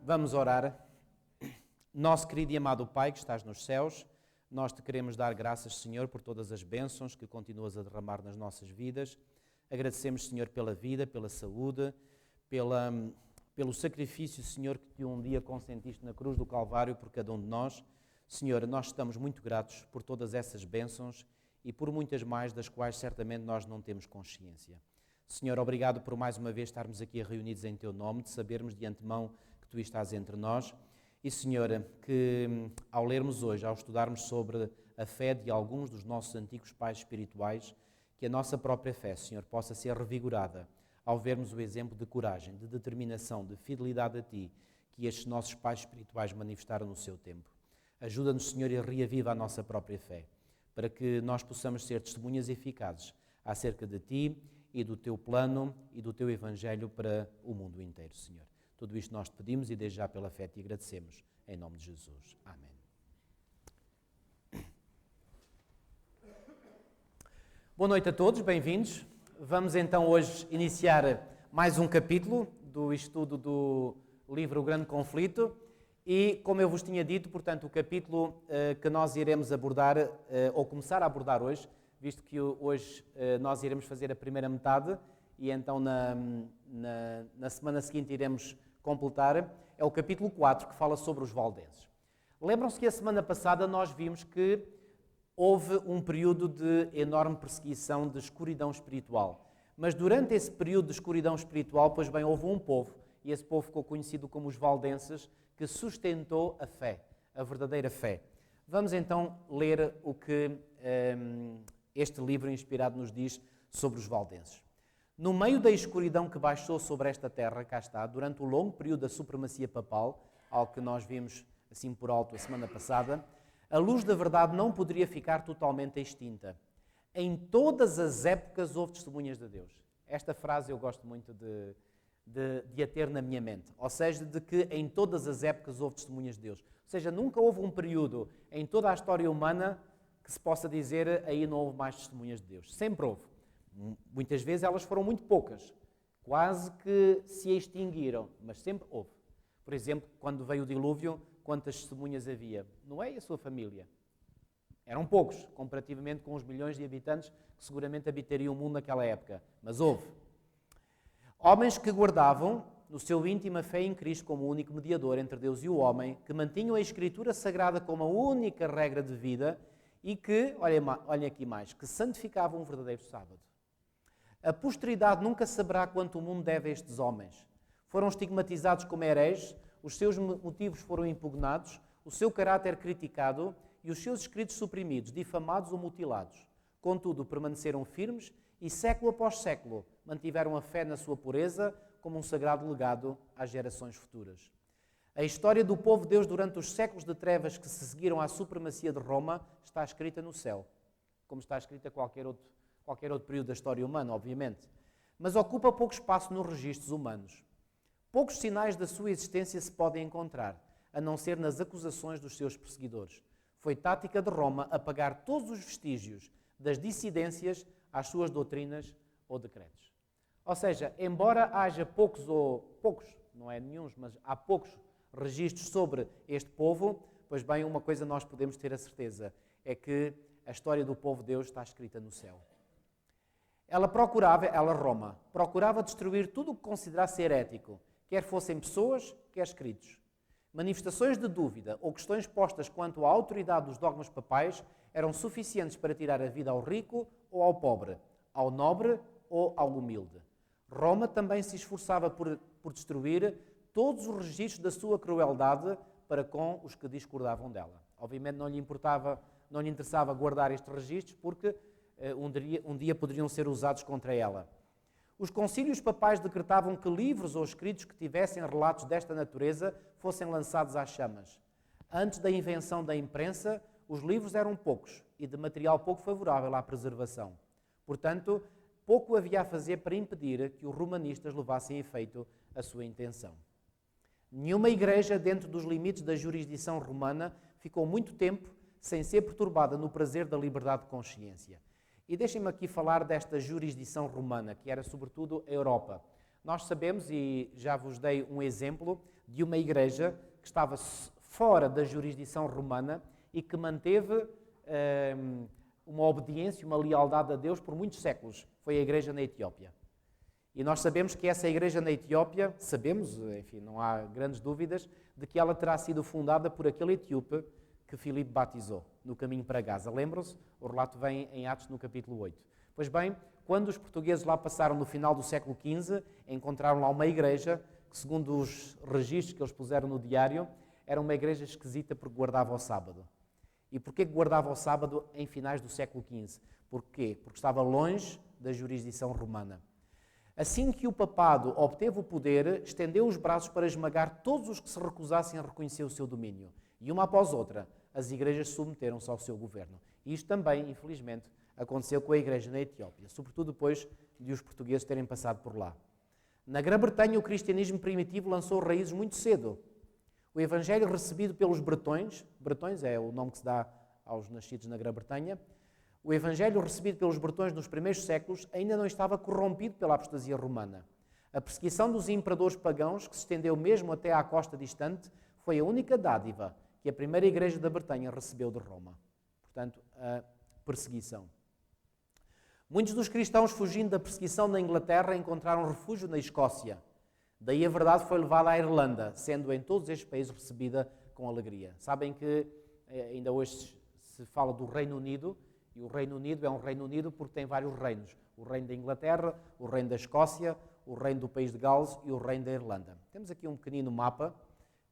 Vamos orar. Nosso querido e amado Pai que estás nos céus, nós te queremos dar graças, Senhor, por todas as bênçãos que continuas a derramar nas nossas vidas. Agradecemos, Senhor, pela vida, pela saúde, pelo sacrifício, Senhor, que tu um dia consentiste na cruz do Calvário por cada um de nós. Senhor, nós estamos muito gratos por todas essas bênçãos e por muitas mais das quais certamente nós não temos consciência. Senhor, obrigado por mais uma vez estarmos aqui reunidos em Teu nome, de sabermos de antemão que Tu estás entre nós. E, Senhor, que ao lermos hoje, ao estudarmos sobre a fé de alguns dos nossos antigos pais espirituais, que a nossa própria fé, Senhor, possa ser revigorada ao vermos o exemplo de coragem, de determinação, de fidelidade a Ti, que estes nossos pais espirituais manifestaram no seu tempo. Ajuda-nos, Senhor, e reaviva a nossa própria fé, para que nós possamos ser testemunhas eficazes acerca de Ti e do Teu plano e do Teu Evangelho para o mundo inteiro, Senhor. Tudo isto nós te pedimos e desde já pela fé te agradecemos. Em nome de Jesus. Amém. Boa noite a todos, bem-vindos. Vamos então hoje iniciar mais um capítulo do estudo do livro O Grande Conflito e, como eu vos tinha dito, portanto, o capítulo que nós iremos abordar, ou começar a abordar hoje, visto que hoje nós iremos fazer a primeira metade e então na semana seguinte iremos completar, é o capítulo 4, que fala sobre os valdenses. Lembram-se que a semana passada nós vimos que houve um período de enorme perseguição, de escuridão espiritual. Mas durante esse período de escuridão espiritual, pois bem, houve um povo, e esse povo ficou conhecido como os valdenses, que sustentou a fé, a verdadeira fé. Vamos então ler o que este livro inspirado nos diz sobre os valdenses. No meio da escuridão que baixou sobre esta terra, cá está, durante o longo período da supremacia papal, algo que nós vimos assim por alto a semana passada, a luz da verdade não poderia ficar totalmente extinta. Em todas as épocas houve testemunhas de Deus. Esta frase eu gosto muito de a ter na minha mente. Ou seja, de que em todas as épocas houve testemunhas de Deus. Ou seja, nunca houve um período em toda a história humana que se possa dizer aí não houve mais testemunhas de Deus. Sempre houve. Muitas vezes elas foram muito poucas, quase que se extinguiram, mas sempre houve. Por exemplo, quando veio o dilúvio, quantas testemunhas havia? Noé e a sua família. Eram poucos, comparativamente com os milhões de habitantes que seguramente habitariam o mundo naquela época, mas houve. Homens que guardavam no seu íntimo a fé em Cristo como o único mediador entre Deus e o homem, que mantinham a Escritura Sagrada como a única regra de vida e que, olhem aqui mais, que santificavam um verdadeiro sábado. A posteridade nunca saberá quanto o mundo deve a estes homens. Foram estigmatizados como hereges, os seus motivos foram impugnados, o seu caráter criticado e os seus escritos suprimidos, difamados ou mutilados. Contudo, permaneceram firmes e, século após século, mantiveram a fé na sua pureza como um sagrado legado às gerações futuras. A história do povo de Deus durante os séculos de trevas que se seguiram à supremacia de Roma está escrita no céu, como está escrita qualquer outro período da história humana, obviamente, mas ocupa pouco espaço nos registros humanos. Poucos sinais da sua existência se podem encontrar, a não ser nas acusações dos seus perseguidores. Foi tática de Roma apagar todos os vestígios das dissidências às suas doutrinas ou decretos. Ou seja, embora haja poucos, não é nenhuns, mas há poucos registros sobre este povo, pois bem, uma coisa nós podemos ter a certeza, é que a história do povo de Deus está escrita no céu. Roma, procurava destruir tudo o que considerasse herético, quer fossem pessoas, quer escritos. Manifestações de dúvida ou questões postas quanto à autoridade dos dogmas papais eram suficientes para tirar a vida ao rico ou ao pobre, ao nobre ou ao humilde. Roma também se esforçava por destruir todos os registros da sua crueldade para com os que discordavam dela. Obviamente não lhe interessava guardar estes registros porque um dia poderiam ser usados contra ela. Os concílios papais decretavam que livros ou escritos que tivessem relatos desta natureza fossem lançados às chamas. Antes da invenção da imprensa, os livros eram poucos e de material pouco favorável à preservação. Portanto, pouco havia a fazer para impedir que os romanistas levassem a efeito a sua intenção. Nenhuma igreja, dentro dos limites da jurisdição romana, ficou muito tempo sem ser perturbada no prazer da liberdade de consciência. E deixem-me aqui falar desta jurisdição romana, que era sobretudo a Europa. Nós sabemos, e já vos dei um exemplo, de uma igreja que estava fora da jurisdição romana e que manteve uma obediência, uma lealdade a Deus por muitos séculos. Foi a igreja na Etiópia. E nós sabemos que essa igreja na Etiópia, sabemos, enfim, não há grandes dúvidas, de que ela terá sido fundada por aquele etíope que Filipe batizou no caminho para Gaza. Lembram-se? O relato vem em Atos no capítulo 8. Pois bem, quando os portugueses lá passaram no final do século XV, encontraram lá uma igreja que, segundo os registros que eles puseram no diário, era uma igreja esquisita porque guardava o sábado. E porquê que guardava o sábado em finais do século XV? Porquê? Porque estava longe da jurisdição romana. Assim que o papado obteve o poder, estendeu os braços para esmagar todos os que se recusassem a reconhecer o seu domínio. E uma após outra, as igrejas submeteram-se ao seu governo. E isto também, infelizmente, aconteceu com a igreja na Etiópia, sobretudo depois de os portugueses terem passado por lá. Na Grã-Bretanha, o cristianismo primitivo lançou raízes muito cedo. O evangelho recebido pelos bretões é o nome que se dá aos nascidos na Grã-Bretanha, o evangelho recebido pelos bretões nos primeiros séculos ainda não estava corrompido pela apostasia romana. A perseguição dos imperadores pagãos, que se estendeu mesmo até à costa distante, foi a única dádiva que a primeira igreja da Bretanha recebeu de Roma. Portanto, a perseguição. Muitos dos cristãos, fugindo da perseguição na Inglaterra, encontraram refúgio na Escócia. Daí a verdade foi levada à Irlanda, sendo em todos estes países recebida com alegria. Sabem que ainda hoje se fala do Reino Unido, e o Reino Unido é um Reino Unido porque tem vários reinos. O Reino da Inglaterra, o Reino da Escócia, o Reino do País de Gales e o Reino da Irlanda. Temos aqui um pequenino mapa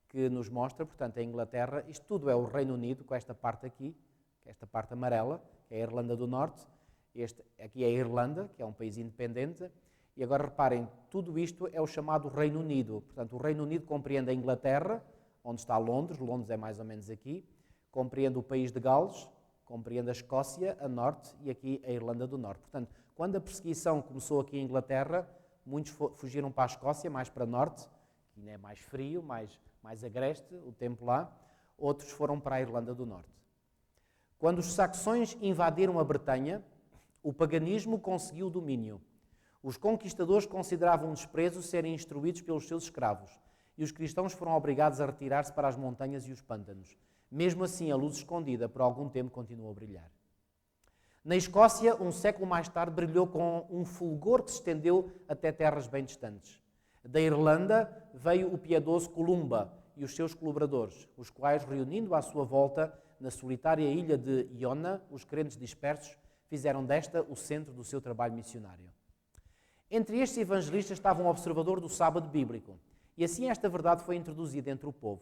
que nos mostra, portanto, a Inglaterra. Isto tudo é o Reino Unido, com esta parte aqui, que é esta parte amarela, que é a Irlanda do Norte. Este aqui é a Irlanda, que é um país independente. E agora reparem, tudo isto é o chamado Reino Unido. Portanto, o Reino Unido compreende a Inglaterra, onde está Londres. Londres é mais ou menos aqui. Compreende o País de Gales, compreende a Escócia, a Norte e aqui a Irlanda do Norte. Portanto, quando a perseguição começou aqui em Inglaterra, muitos fugiram para a Escócia, mais para Norte, que ainda é mais frio, mais agreste o tempo lá. Outros foram para a Irlanda do Norte. Quando os saxões invadiram a Bretanha, o paganismo conseguiu o domínio. Os conquistadores consideravam um desprezo serem instruídos pelos seus escravos e os cristãos foram obrigados a retirar-se para as montanhas e os pântanos. Mesmo assim, a luz escondida por algum tempo continuou a brilhar. Na Escócia, um século mais tarde, brilhou com um fulgor que se estendeu até terras bem distantes. Da Irlanda veio o piedoso Columba e os seus colaboradores, os quais, reunindo à sua volta na solitária ilha de Iona, os crentes dispersos, fizeram desta o centro do seu trabalho missionário. Entre estes evangelistas estava um observador do sábado bíblico, e assim esta verdade foi introduzida entre o povo.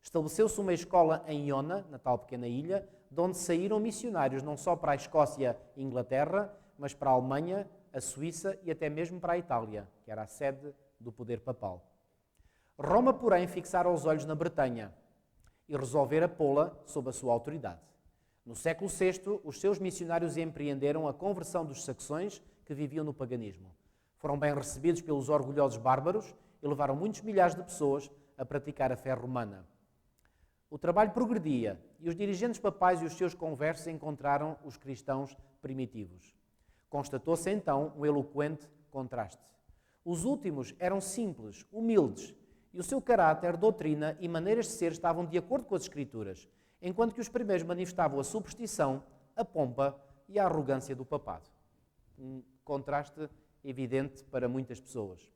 Estabeleceu-se uma escola em Iona, na tal pequena ilha, de onde saíram missionários não só para a Escócia e Inglaterra, mas para a Alemanha, a Suíça e até mesmo para a Itália, que era a sede do poder papal. Roma, porém, fixara os olhos na Bretanha e resolvera pô-la sob a sua autoridade. No século VI, os seus missionários empreenderam a conversão dos saxões que viviam no paganismo. Foram bem recebidos pelos orgulhosos bárbaros e levaram muitos milhares de pessoas a praticar a fé romana. O trabalho progredia e os dirigentes papais e os seus conversos encontraram os cristãos primitivos. Constatou-se então um eloquente contraste. Os últimos eram simples, humildes, e o seu caráter, doutrina e maneiras de ser estavam de acordo com as Escrituras, enquanto que os primeiros manifestavam a superstição, a pompa e a arrogância do papado. Um contraste evidente para muitas pessoas.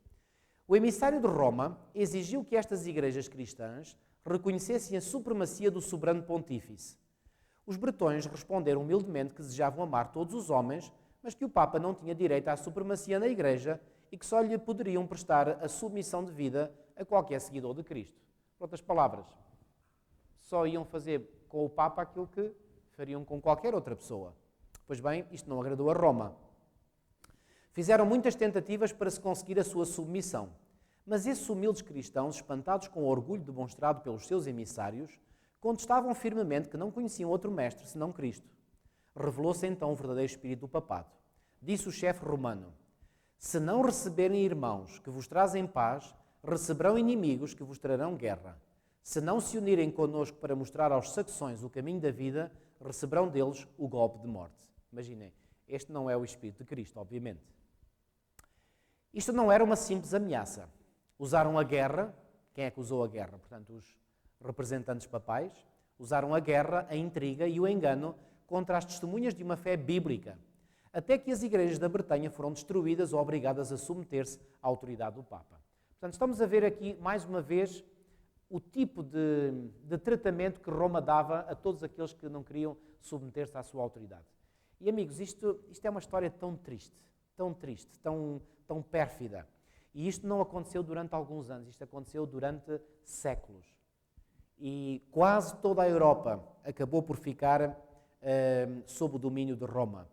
O emissário de Roma exigiu que estas igrejas cristãs reconhecessem a supremacia do soberano pontífice. Os bretões responderam humildemente que desejavam amar todos os homens, mas que o Papa não tinha direito à supremacia na igreja e que só lhe poderiam prestar a submissão devida a qualquer seguidor de Cristo. Por outras palavras, só iam fazer com o Papa aquilo que fariam com qualquer outra pessoa. Pois bem, isto não agradou a Roma. Fizeram muitas tentativas para se conseguir a sua submissão, mas esses humildes cristãos, espantados com o orgulho demonstrado pelos seus emissários, contestavam firmemente que não conheciam outro mestre senão Cristo. Revelou-se então o verdadeiro espírito do papado. Disse o chefe romano: se não receberem irmãos que vos trazem paz, receberão inimigos que vos trarão guerra. Se não se unirem connosco para mostrar aos saxões o caminho da vida, receberão deles o golpe de morte. Imaginem, este não é o espírito de Cristo, obviamente. Isto não era uma simples ameaça. Usaram a guerra Quem é que usou a guerra? Portanto, os representantes papais usaram a guerra, a intriga e o engano contra as testemunhas de uma fé bíblica, até que as igrejas da Bretanha foram destruídas ou obrigadas a submeter-se à autoridade do Papa. Portanto, estamos a ver aqui, mais uma vez, o tipo de tratamento que Roma dava a todos aqueles que não queriam submeter-se à sua autoridade. E, amigos, isto é uma história tão triste, tão pérfida. E isto não aconteceu durante alguns anos, isto aconteceu durante séculos. E quase toda a Europa acabou por ficar sob o domínio de Roma.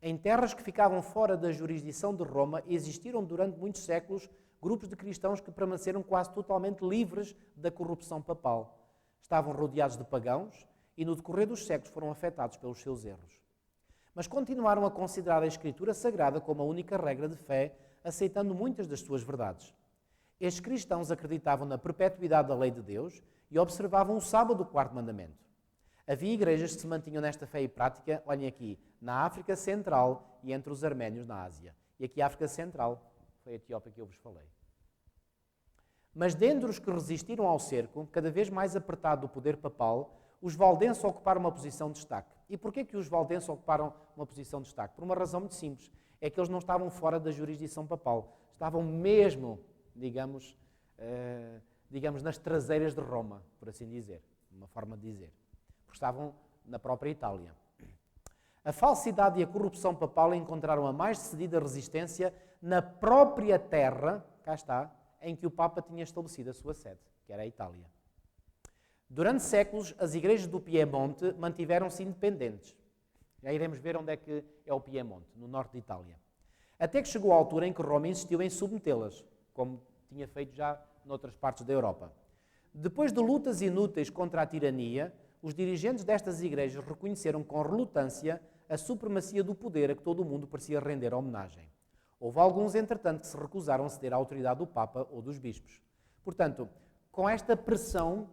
Em terras que ficavam fora da jurisdição de Roma, existiram durante muitos séculos grupos de cristãos que permaneceram quase totalmente livres da corrupção papal. Estavam rodeados de pagãos e, no decorrer dos séculos, foram afetados pelos seus erros. Mas continuaram a considerar a Escritura Sagrada como a única regra de fé, aceitando muitas das suas verdades. Estes cristãos acreditavam na perpetuidade da lei de Deus e observavam o sábado, o quarto mandamento. Havia igrejas que se mantinham nesta fé e prática, olhem aqui, na África Central e entre os arménios na Ásia. E aqui a África Central foi a Etiópia que eu vos falei. Mas dentre os que resistiram ao cerco, cada vez mais apertado do poder papal, os valdenses ocuparam uma posição de destaque. E porquê que os valdenses ocuparam uma posição de destaque? Por uma razão muito simples. É que eles não estavam fora da jurisdição papal. Estavam mesmo, digamos, nas traseiras de Roma, por assim dizer. Uma forma de dizer. Porque estavam na própria Itália. A falsidade e a corrupção papal encontraram a mais decidida resistência na própria terra, cá está, em que o Papa tinha estabelecido a sua sede, que era a Itália. Durante séculos, as igrejas do Piemonte mantiveram-se independentes. Já iremos ver onde é que é o Piemonte, no norte de Itália. Até que chegou a altura em que Roma insistiu em submetê-las, como tinha feito já noutras partes da Europa. Depois de lutas inúteis contra a tirania, os dirigentes destas igrejas reconheceram com relutância a supremacia do poder a que todo o mundo parecia render homenagem. Houve alguns, entretanto, que se recusaram a ceder à autoridade do Papa ou dos bispos. Portanto, com esta pressão,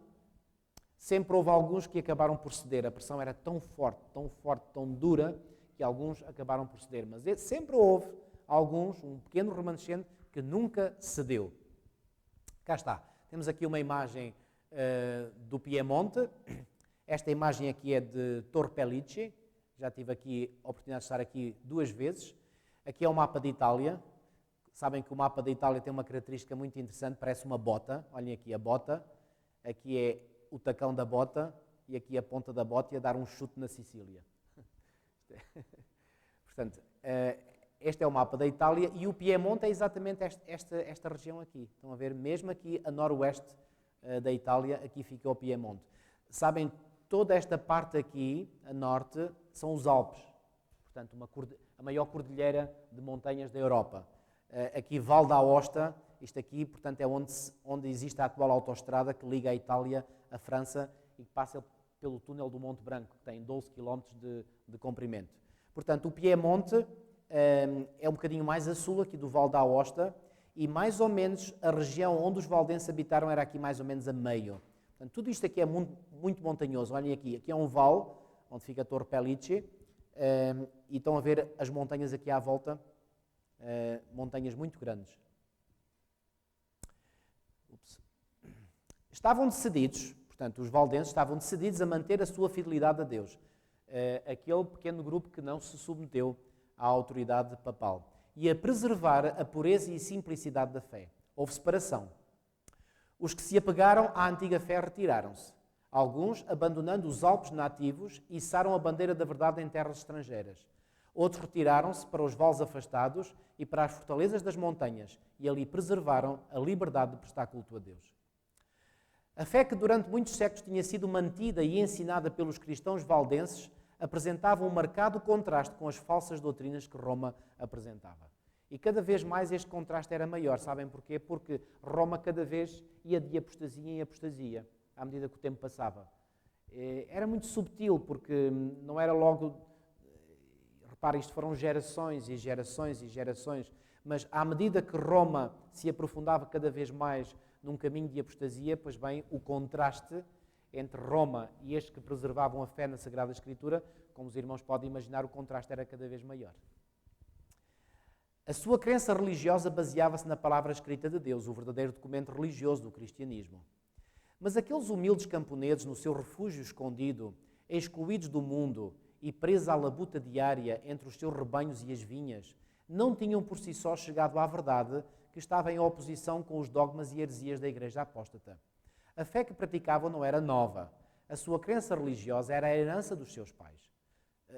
sempre houve alguns que acabaram por ceder. A pressão era tão forte, tão dura, que alguns acabaram por ceder. Mas sempre houve alguns, um pequeno remanescente, que nunca cedeu. Cá está. Temos aqui uma imagem do Piemonte. Esta imagem aqui é de Tor Pellice. Já tive aqui a oportunidade de estar aqui 2 vezes. Aqui é o mapa de Itália. Sabem que o mapa da Itália tem uma característica muito interessante, parece uma bota. Olhem aqui a bota. Aqui é o tacão da bota e aqui a ponta da bota e a dar um chute na Sicília. Portanto, este é o mapa da Itália e o Piemonte é exatamente esta região aqui. Estão a ver? Mesmo aqui a noroeste da Itália, aqui fica o Piemonte. Sabem, toda esta parte aqui, a norte, são os Alpes. Portanto, a maior cordilheira de montanhas da Europa. Aqui, Val d'Aosta, isto aqui, portanto, é onde existe a atual autoestrada que liga a Itália à França e que passa pelo túnel do Monte Branco, que tem 12 km de comprimento. Portanto, o Piemonte é um bocadinho mais a sul aqui do Val d'Aosta e mais ou menos a região onde os valdenses habitaram era aqui mais ou menos a meio. Portanto, tudo isto aqui é muito montanhoso. Olhem aqui é um vale, onde fica a Tor Pellice, e estão a ver as montanhas aqui à volta, montanhas muito grandes. Estavam decididos, portanto, os valdenses estavam decididos a manter a sua fidelidade a Deus. Aquele pequeno grupo que não se submeteu à autoridade papal. E a preservar a pureza e simplicidade da fé. Houve separação. Os que se apegaram à antiga fé retiraram-se. Alguns, abandonando os Alpes nativos, içaram a bandeira da verdade em terras estrangeiras. Outros retiraram-se para os vales afastados e para as fortalezas das montanhas e ali preservaram a liberdade de prestar culto a Deus. A fé que durante muitos séculos tinha sido mantida e ensinada pelos cristãos valdenses apresentava um marcado contraste com as falsas doutrinas que Roma apresentava. E cada vez mais este contraste era maior. Sabem porquê? Porque Roma cada vez ia de apostasia em apostasia, à medida que o tempo passava. Era muito subtil, porque não era logo... Reparem, isto foram gerações e gerações e gerações, mas à medida que Roma se aprofundava cada vez mais num caminho de apostasia, pois bem, o contraste entre Roma e estes que preservavam a fé na Sagrada Escritura, como os irmãos podem imaginar, o contraste era cada vez maior. A sua crença religiosa baseava-se na palavra escrita de Deus, o verdadeiro documento religioso do cristianismo. Mas aqueles humildes camponeses, no seu refúgio escondido, excluídos do mundo e presos à labuta diária entre os seus rebanhos e as vinhas, não tinham por si só chegado à verdade que estava em oposição com os dogmas e heresias da Igreja Apóstata. A fé que praticavam não era nova. A sua crença religiosa era a herança dos seus pais.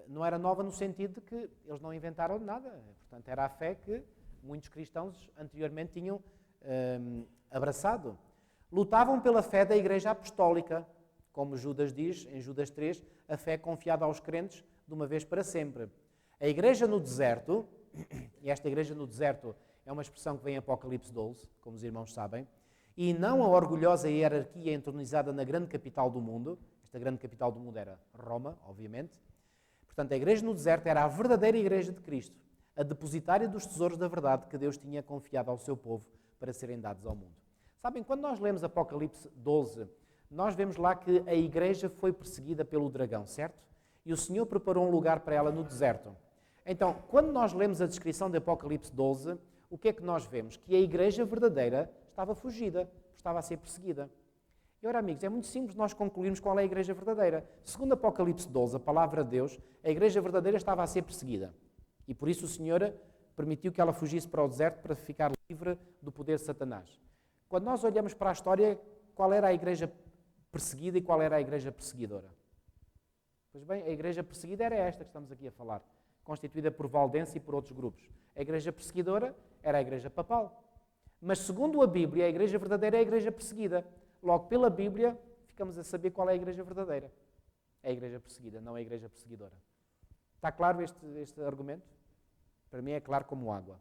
Não era nova no sentido de que eles não inventaram nada. Portanto, era a fé que muitos cristãos anteriormente tinham abraçado. Lutavam pela fé da Igreja Apostólica, como Judas diz, em Judas 3, a fé confiada aos crentes de uma vez para sempre. A Igreja no deserto, e esta Igreja no deserto é uma expressão que vem em Apocalipse 12, como os irmãos sabem, e não a orgulhosa hierarquia entronizada na grande capital do mundo. Esta grande capital do mundo era Roma, obviamente. Portanto, a Igreja no deserto era a verdadeira Igreja de Cristo, a depositária dos tesouros da verdade que Deus tinha confiado ao seu povo para serem dados ao mundo. Sabem, quando nós lemos Apocalipse 12, nós vemos lá que a Igreja foi perseguida pelo dragão, certo? E o Senhor preparou um lugar para ela no deserto. Então, quando nós lemos a descrição de Apocalipse 12, o que é que nós vemos? Que a Igreja verdadeira estava fugida, estava a ser perseguida. E ora, amigos, é muito simples nós concluirmos qual é a Igreja verdadeira. Segundo Apocalipse 12, a palavra de Deus, a Igreja verdadeira estava a ser perseguida. E por isso o Senhor permitiu que ela fugisse para o deserto para ficar livre do poder de Satanás. Quando nós olhamos para a história, qual era a Igreja perseguida e qual era a Igreja perseguidora? Pois bem, a Igreja perseguida era esta que estamos aqui a falar, constituída por Valdense e por outros grupos. A Igreja perseguidora era a Igreja papal. Mas segundo a Bíblia, a Igreja verdadeira é a Igreja perseguida. Logo, pela Bíblia, ficamos a saber qual é a Igreja verdadeira. É a Igreja perseguida, não a Igreja perseguidora. Está claro este argumento? Para mim é claro como água.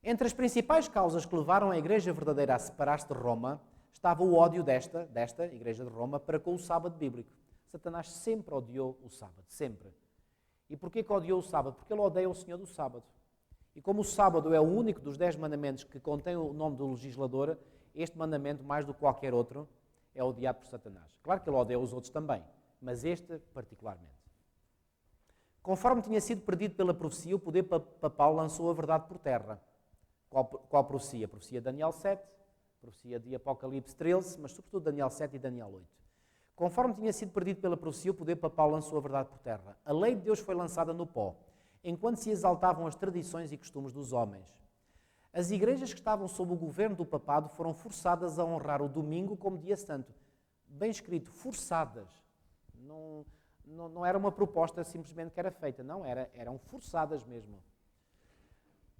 Entre as principais causas que levaram a Igreja verdadeira a separar-se de Roma, estava o ódio desta Igreja de Roma para com o sábado bíblico. Satanás sempre odiou o sábado, sempre. E porquê que odiou o sábado? Porque ele odeia o Senhor do sábado. E como o sábado é o único dos 10 mandamentos que contém o nome do legislador, este mandamento, mais do que qualquer outro, é odiado por Satanás. Claro que ele odeia os outros também, mas este particularmente. Conforme tinha sido perdido pela profecia, o poder papal lançou a verdade por terra. Qual profecia? A profecia de Daniel 7, a profecia de Apocalipse 13, mas sobretudo Daniel 7 e Daniel 8. Conforme tinha sido perdido pela profecia, o poder papal lançou a verdade por terra. A lei de Deus foi lançada no pó, enquanto se exaltavam as tradições e costumes dos homens. As igrejas que estavam sob o governo do papado foram forçadas a honrar o domingo como dia santo. Bem escrito, forçadas. Não era uma proposta simplesmente que era feita, não, eram forçadas mesmo.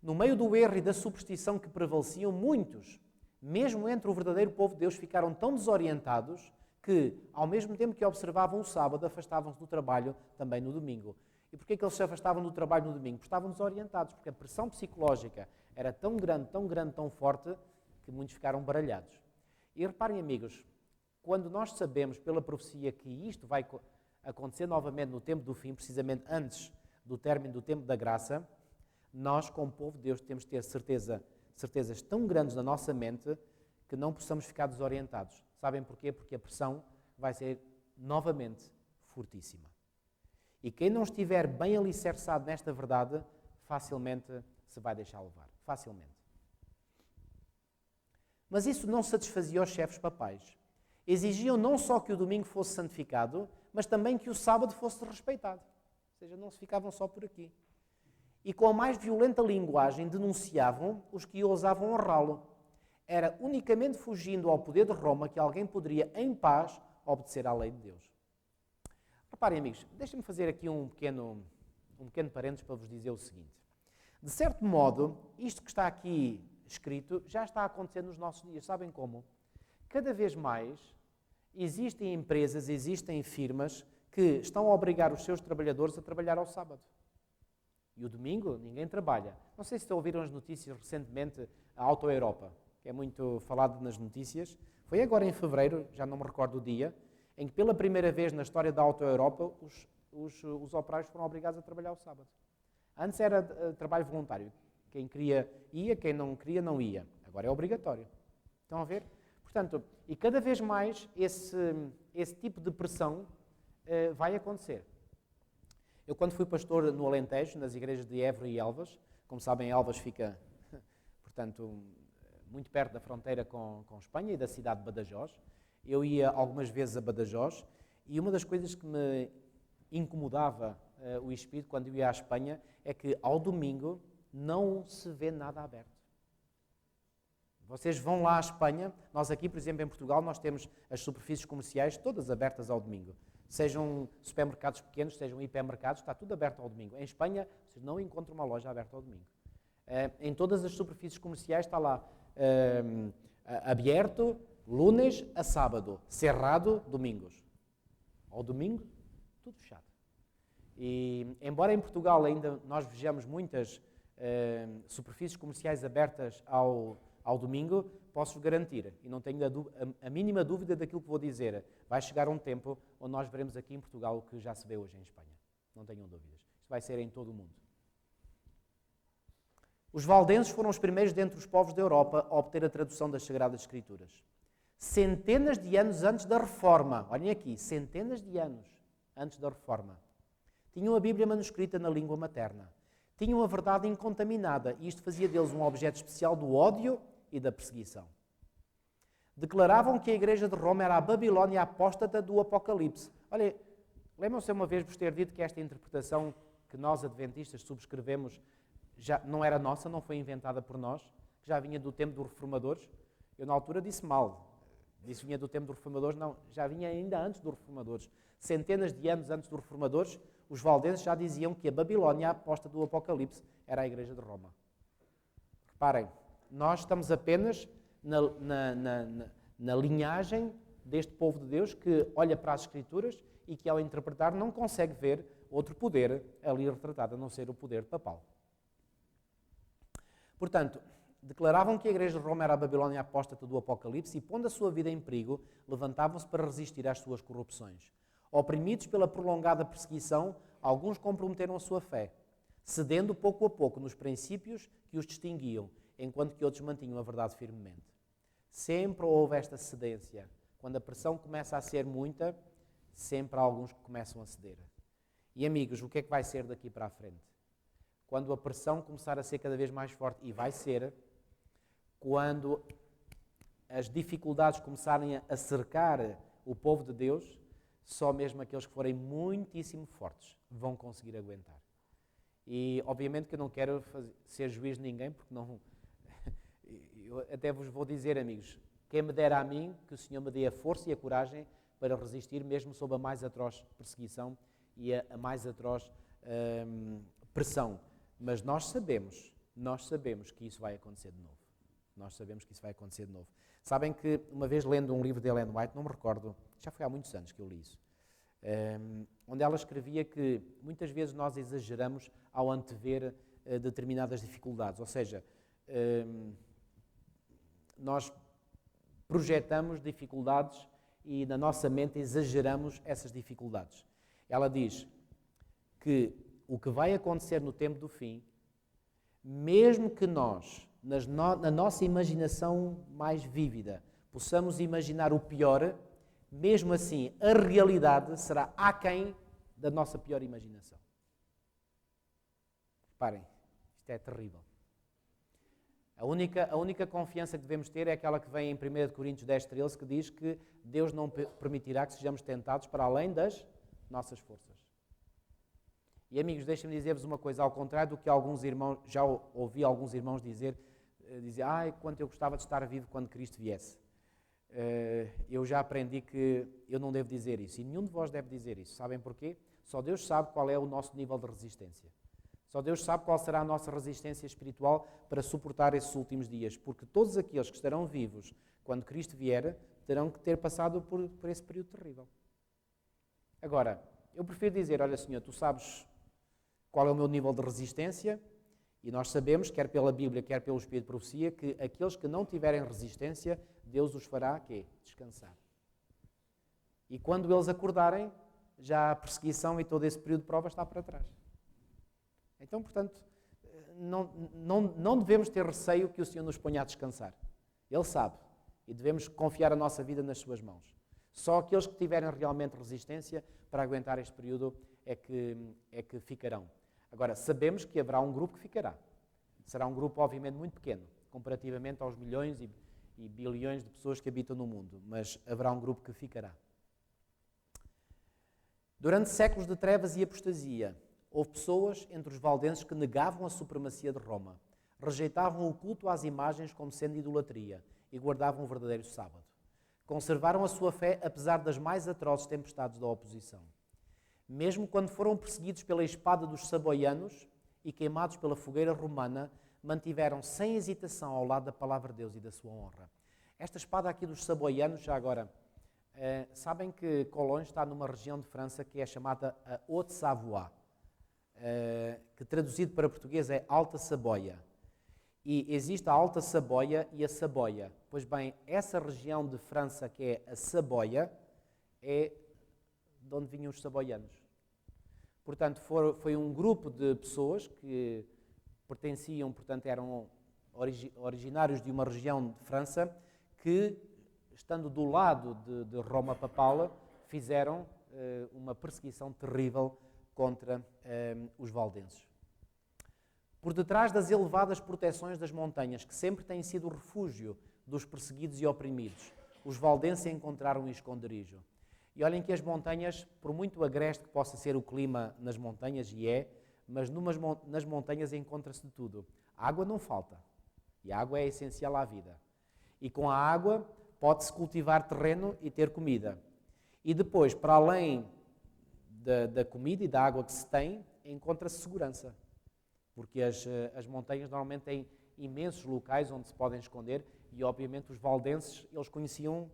No meio do erro e da superstição que prevaleciam, muitos, mesmo entre o verdadeiro povo de Deus, ficaram tão desorientados que, ao mesmo tempo que observavam o sábado, afastavam-se do trabalho também no domingo. E porquê que eles se afastavam do trabalho no domingo? Porque estavam desorientados, porque a pressão psicológica era tão grande, tão forte, que muitos ficaram baralhados. E reparem, amigos, quando nós sabemos pela profecia que isto vai acontecer novamente no tempo do fim, precisamente antes do término do tempo da graça, nós, como povo de Deus, temos de ter certezas tão grandes na nossa mente que não possamos ficar desorientados. Sabem porquê? Porque a pressão vai ser novamente fortíssima. E quem não estiver bem alicerçado nesta verdade, facilmente se vai deixar levar. Facilmente. Mas isso não satisfazia os chefes papais. Exigiam não só que o domingo fosse santificado, mas também que o sábado fosse respeitado. Ou seja, não se ficavam só por aqui. E com a mais violenta linguagem denunciavam os que ousavam honrá-lo. Era unicamente fugindo ao poder de Roma que alguém poderia, em paz, obedecer à lei de Deus. Reparem, amigos, deixem-me fazer aqui um pequeno parênteses para vos dizer o seguinte. De certo modo, isto que está aqui escrito já está a acontecer nos nossos dias. Sabem como? Cada vez mais existem empresas, existem firmas que estão a obrigar os seus trabalhadores a trabalhar ao sábado. E o domingo ninguém trabalha. Não sei se ouviram as notícias recentemente, a Auto Europa, que é muito falado nas notícias. Foi agora em fevereiro, já não me recordo o dia, em que pela primeira vez na história da Auto Europa os operários foram obrigados a trabalhar ao sábado. Antes era trabalho voluntário. Quem queria ia, quem não queria não ia. Agora é obrigatório. Estão a ver? Portanto, e cada vez mais esse tipo de pressão vai acontecer. Eu, quando fui pastor no Alentejo, nas igrejas de Évora e Elvas, como sabem, Elvas fica, portanto, muito perto da fronteira com Espanha e da cidade de Badajoz. Eu ia algumas vezes a Badajoz e uma das coisas que me incomodava o espírito quando eu ia à Espanha é que ao domingo não se vê nada aberto. Vocês vão lá à Espanha, nós aqui, por exemplo, em Portugal, nós temos as superfícies comerciais todas abertas ao domingo. Sejam supermercados pequenos, sejam hipermercados, está tudo aberto ao domingo. Em Espanha, vocês não encontram uma loja aberta ao domingo. Em todas as superfícies comerciais está lá aberto, lunes a sábado, cerrado, domingos. Ao domingo, tudo fechado. E, embora em Portugal ainda nós vejamos muitas superfícies comerciais abertas ao domingo, posso-vos garantir, e não tenho a mínima dúvida daquilo que vou dizer, vai chegar um tempo onde nós veremos aqui em Portugal o que já se vê hoje em Espanha. Não tenham dúvidas. Isto vai ser em todo o mundo. Os valdenses foram os primeiros dentre os povos da Europa a obter a tradução das Sagradas Escrituras. Centenas de anos antes da Reforma, olhem aqui, centenas de anos antes da Reforma, tinham a Bíblia manuscrita na língua materna. Tinham a verdade incontaminada e isto fazia deles um objeto especial do ódio e da perseguição. Declaravam que a Igreja de Roma era a Babilónia apóstata do Apocalipse. Olha, lembram-se uma vez vos ter dito que esta interpretação que nós, adventistas, subscrevemos, já não era nossa, não foi inventada por nós, que já vinha do tempo dos reformadores? Eu, na altura, disse mal. Disse que vinha do tempo dos reformadores, não, já vinha ainda antes dos reformadores. Centenas de anos antes dos reformadores, os valdenses já diziam que a Babilónia, a apóstata do Apocalipse, era a Igreja de Roma. Reparem, nós estamos apenas na linhagem deste povo de Deus que olha para as Escrituras e que, ao interpretar, não consegue ver outro poder ali retratado, a não ser o poder papal. Portanto, declaravam que a Igreja de Roma era a Babilónia apóstata do Apocalipse e, pondo a sua vida em perigo, levantavam-se para resistir às suas corrupções. Oprimidos pela prolongada perseguição, alguns comprometeram a sua fé, cedendo pouco a pouco nos princípios que os distinguiam, enquanto que outros mantinham a verdade firmemente. Sempre houve esta cedência. Quando a pressão começa a ser muita, sempre há alguns que começam a ceder. E amigos, o que é que vai ser daqui para a frente? Quando a pressão começar a ser cada vez mais forte, e vai ser, quando as dificuldades começarem a cercar o povo de Deus, só mesmo aqueles que forem muitíssimo fortes vão conseguir aguentar. E obviamente que eu não quero ser juiz de ninguém, porque não... Eu até vos vou dizer, amigos, quem me dera a mim, que o Senhor me dê a força e a coragem para resistir mesmo sob a mais atroz perseguição e a mais atroz pressão. Mas nós sabemos que isso vai acontecer de novo. Nós sabemos que isso vai acontecer de novo. Sabem que, uma vez lendo um livro de Ellen White, não me recordo, já foi há muitos anos que eu li isso, onde ela escrevia que muitas vezes nós exageramos ao antever determinadas dificuldades. Ou seja, nós projetamos dificuldades e na nossa mente exageramos essas dificuldades. Ela diz que o que vai acontecer no tempo do fim, mesmo que nós, na nossa imaginação mais vívida, possamos imaginar o pior, mesmo assim a realidade será aquém da nossa pior imaginação. Reparem, isto é terrível. A única confiança que devemos ter é aquela que vem em 1 Coríntios 10:13, que diz que Deus não permitirá que sejamos tentados para além das nossas forças. E amigos, deixem-me dizer-vos uma coisa, ao contrário do que alguns irmãos, já ouvi alguns irmãos dizer, ai, quanto eu gostava de estar vivo quando Cristo viesse. Eu já aprendi que eu não devo dizer isso, e nenhum de vós deve dizer isso. Sabem porquê? Só Deus sabe qual é o nosso nível de resistência. Só Deus sabe qual será a nossa resistência espiritual para suportar esses últimos dias, porque todos aqueles que estarão vivos quando Cristo vier, terão que ter passado por esse período terrível. Agora, eu prefiro dizer, olha Senhor, Tu sabes qual é o meu nível de resistência, e nós sabemos, quer pela Bíblia, quer pelo Espírito de Profecia, que aqueles que não tiverem resistência, Deus os fará, quê? Descansar. E quando eles acordarem, já a perseguição e todo esse período de prova está para trás. Então, portanto, não devemos ter receio que o Senhor nos ponha a descansar. Ele sabe. E devemos confiar a nossa vida nas suas mãos. Só aqueles que tiverem realmente resistência para aguentar este período é que ficarão. Agora, sabemos que haverá um grupo que ficará. Será um grupo, obviamente, muito pequeno, comparativamente aos milhões e bilhões de pessoas que habitam no mundo, mas haverá um grupo que ficará. Durante séculos de trevas e apostasia, houve pessoas entre os valdenses que negavam a supremacia de Roma, rejeitavam o culto às imagens como sendo idolatria e guardavam o verdadeiro sábado. Conservaram a sua fé apesar das mais atrozes tempestades da oposição. Mesmo quando foram perseguidos pela espada dos saboianos e queimados pela fogueira romana, mantiveram sem hesitação ao lado da palavra de Deus e da sua honra. Esta espada aqui dos saboianos, já agora, sabem que Cologne está numa região de França que é chamada a Haute-Savoie, que traduzido para português é Alta Saboia. E existe a Alta Saboia e a Saboia. Pois bem, essa região de França que é a Saboia é de onde vinham os saboianos. Portanto, foi um grupo de pessoas que pertenciam, portanto, eram originários de uma região de França que, estando do lado de Roma papal, fizeram uma perseguição terrível contra os valdenses. Por detrás das elevadas proteções das montanhas, que sempre têm sido o refúgio dos perseguidos e oprimidos, os valdenses encontraram um esconderijo. E olhem que as montanhas, por muito agreste que possa ser o clima nas montanhas, mas nas montanhas encontra-se de tudo. A água não falta, e a água é essencial à vida. E com a água pode-se cultivar terreno e ter comida. E depois, para além da comida e da água que se tem, encontra-se segurança. Porque as montanhas normalmente têm imensos locais onde se podem esconder e, obviamente, os valdenses, eles conheciam,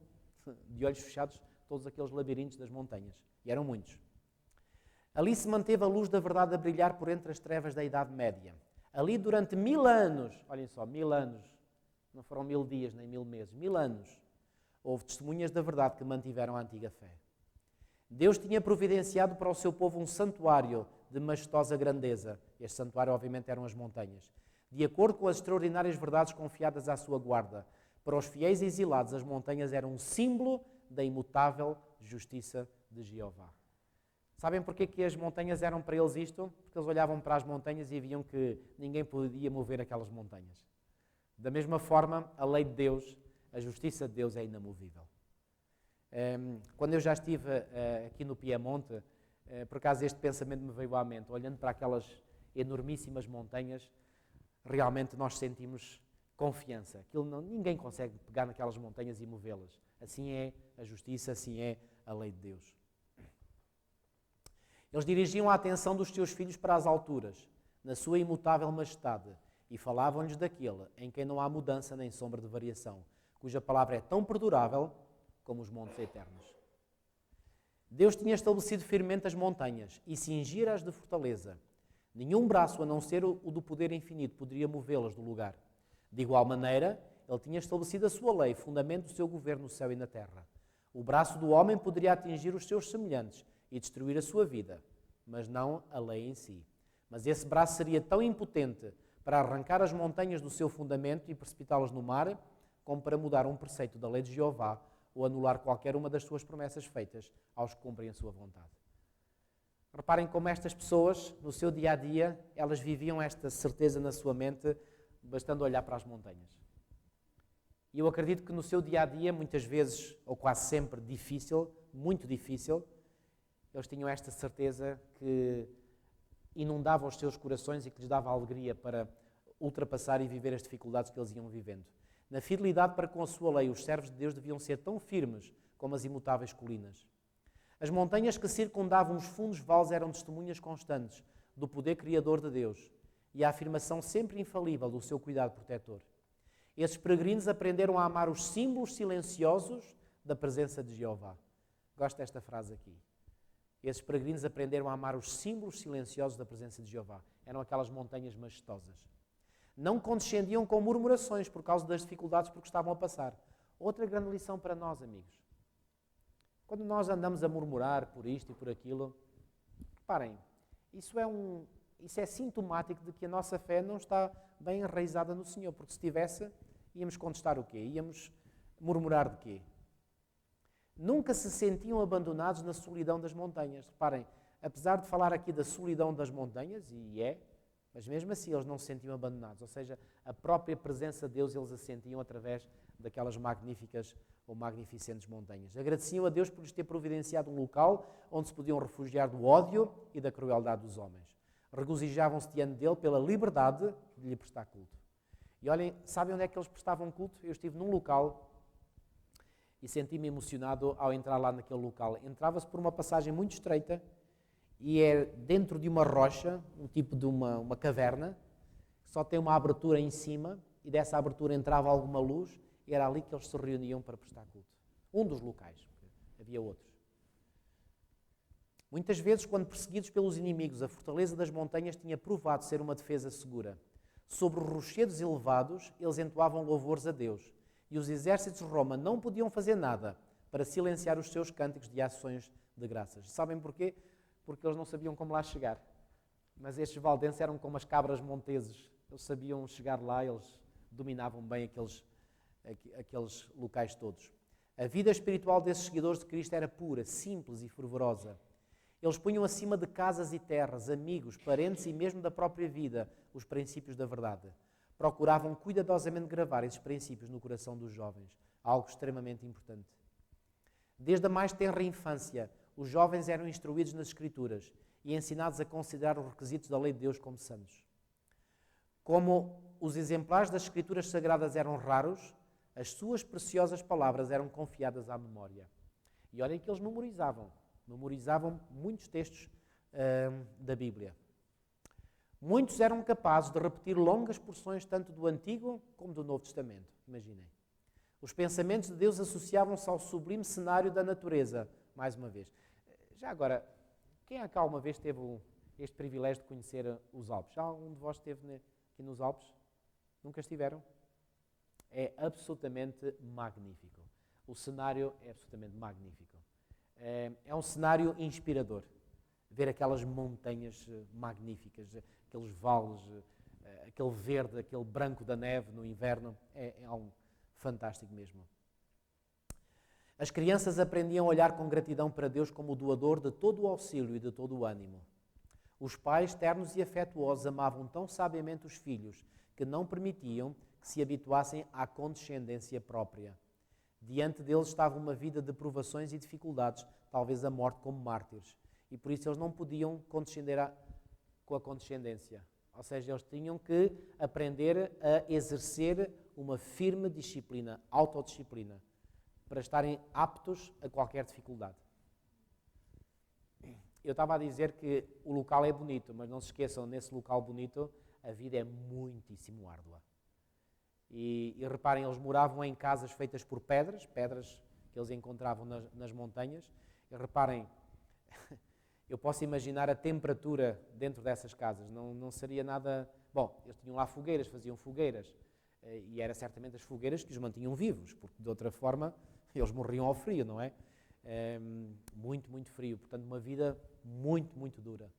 de olhos fechados, todos aqueles labirintos das montanhas. E eram muitos. Ali se manteve a luz da verdade a brilhar por entre as trevas da Idade Média. Ali, durante 1000 anos, olhem só, 1000 anos, não foram 1000 dias nem 1000 meses, 1000 anos, houve testemunhas da verdade que mantiveram a antiga fé. Deus tinha providenciado para o seu povo um santuário de majestosa grandeza. Este santuário, obviamente, eram as montanhas. De acordo com as extraordinárias verdades confiadas à sua guarda, para os fiéis exilados, as montanhas eram um símbolo da imutável justiça de Jeová. Sabem porquê que as montanhas eram para eles isto? Porque eles olhavam para as montanhas e viam que ninguém podia mover aquelas montanhas. Da mesma forma, a lei de Deus, a justiça de Deus é inamovível. Quando eu já estive aqui no Piemonte, por acaso este pensamento me veio à mente, olhando para aquelas enormíssimas montanhas, realmente nós sentimos confiança. Ninguém consegue pegar naquelas montanhas e movê-las. Assim é a justiça, assim é a lei de Deus. Eles dirigiam a atenção dos seus filhos para as alturas, na sua imutável majestade, e falavam-lhes daquele em quem não há mudança nem sombra de variação, cuja palavra é tão perdurável como os montes eternos. Deus tinha estabelecido firmemente as montanhas e cingira-as de fortaleza. Nenhum braço, a não ser o do poder infinito, poderia movê-las do lugar. De igual maneira, Ele tinha estabelecido a sua lei, fundamento do seu governo no céu e na terra. O braço do homem poderia atingir os seus semelhantes e destruir a sua vida, mas não a lei em si. Mas esse braço seria tão impotente para arrancar as montanhas do seu fundamento e precipitá-las no mar, como para mudar um preceito da lei de Jeová ou anular qualquer uma das suas promessas feitas aos que cumprem a sua vontade. Reparem como estas pessoas, no seu dia-a-dia, elas viviam esta certeza na sua mente, bastando olhar para as montanhas. E eu acredito que no seu dia-a-dia, muitas vezes, ou quase sempre, difícil, muito difícil, eles tinham esta certeza que inundava os seus corações e que lhes dava alegria para ultrapassar e viver as dificuldades que eles iam vivendo. Na fidelidade para com a sua lei, os servos de Deus deviam ser tão firmes como as imutáveis colinas. As montanhas que circundavam os fundos vales eram testemunhas constantes do poder criador de Deus e a afirmação sempre infalível do seu cuidado protetor. Esses peregrinos aprenderam a amar os símbolos silenciosos da presença de Jeová. Gosto desta frase aqui. Esses peregrinos aprenderam a amar os símbolos silenciosos da presença de Jeová. Eram aquelas montanhas majestosas. Não condescendiam com murmurações por causa das dificuldades por que estavam a passar. Outra grande lição para nós, amigos. Quando nós andamos a murmurar por isto e por aquilo, reparem, isso é sintomático de que a nossa fé não está bem enraizada no Senhor, porque se tivesse, íamos contestar o quê? Íamos murmurar de quê? Nunca se sentiam abandonados na solidão das montanhas. Reparem, apesar de falar aqui da solidão das montanhas, e mas mesmo assim eles não se sentiam abandonados, ou seja, a própria presença de Deus eles a sentiam através daquelas magníficas ou magnificentes montanhas. Agradeciam a Deus por lhes ter providenciado um local onde se podiam refugiar do ódio e da crueldade dos homens. Regozijavam-se diante dele pela liberdade de lhe prestar culto. E olhem, sabem onde é que eles prestavam culto? Eu estive num local e senti-me emocionado ao entrar lá naquele local. Entrava-se por uma passagem muito estreita e é dentro de uma rocha, um tipo de uma caverna, que só tem uma abertura em cima e dessa abertura entrava alguma luz e era ali que eles se reuniam para prestar culto. Um dos locais, havia outros. Muitas vezes, quando perseguidos pelos inimigos, a fortaleza das montanhas tinha provado ser uma defesa segura. Sobre os rochedos elevados, eles entoavam louvores a Deus. E os exércitos de Roma não podiam fazer nada para silenciar os seus cânticos de ações de graças. Sabem porquê? Porque eles não sabiam como lá chegar. Mas estes valdenses eram como as cabras monteses. Eles sabiam chegar lá, eles dominavam bem aqueles locais todos. A vida espiritual desses seguidores de Cristo era pura, simples e fervorosa. Eles punham acima de casas e terras, amigos, parentes e mesmo da própria vida, os princípios da verdade. Procuravam cuidadosamente gravar esses princípios no coração dos jovens, algo extremamente importante. Desde a mais tenra infância, os jovens eram instruídos nas Escrituras e ensinados a considerar os requisitos da lei de Deus como santos. Como os exemplares das Escrituras Sagradas eram raros, as suas preciosas palavras eram confiadas à memória. E olhem que eles memorizavam muitos textos da Bíblia. Muitos eram capazes de repetir longas porções tanto do Antigo como do Novo Testamento. Imaginem. Os pensamentos de Deus associavam-se ao sublime cenário da natureza, mais uma vez. Já agora, quem é que alguma vez teve este privilégio de conhecer os Alpes? Já algum de vós esteve aqui nos Alpes? Nunca estiveram? É absolutamente magnífico. O cenário é absolutamente magnífico. É um cenário inspirador. Ver aquelas montanhas magníficas, aqueles vales, aquele verde, aquele branco da neve no inverno, é algo fantástico mesmo. As crianças aprendiam a olhar com gratidão para Deus como o doador de todo o auxílio e de todo o ânimo. Os pais, ternos e afetuosos, amavam tão sabiamente os filhos que não permitiam que se habituassem à condescendência própria. Diante deles estava uma vida de provações e dificuldades, talvez a morte como mártires. E por isso eles não podiam condescender com a condescendência. Ou seja, eles tinham que aprender a exercer uma firme disciplina, autodisciplina, para estarem aptos a qualquer dificuldade. Eu estava a dizer que o local é bonito, mas não se esqueçam, nesse local bonito, a vida é muitíssimo árdua. E reparem, eles moravam em casas feitas por pedras que eles encontravam nas montanhas. E reparem, eu posso imaginar a temperatura dentro dessas casas. Não seria nada... Bom, eles tinham lá fogueiras, faziam fogueiras. E era certamente as fogueiras que os mantinham vivos, porque de outra forma eles morriam ao frio, não é? Muito, muito frio. Portanto, uma vida muito, muito dura.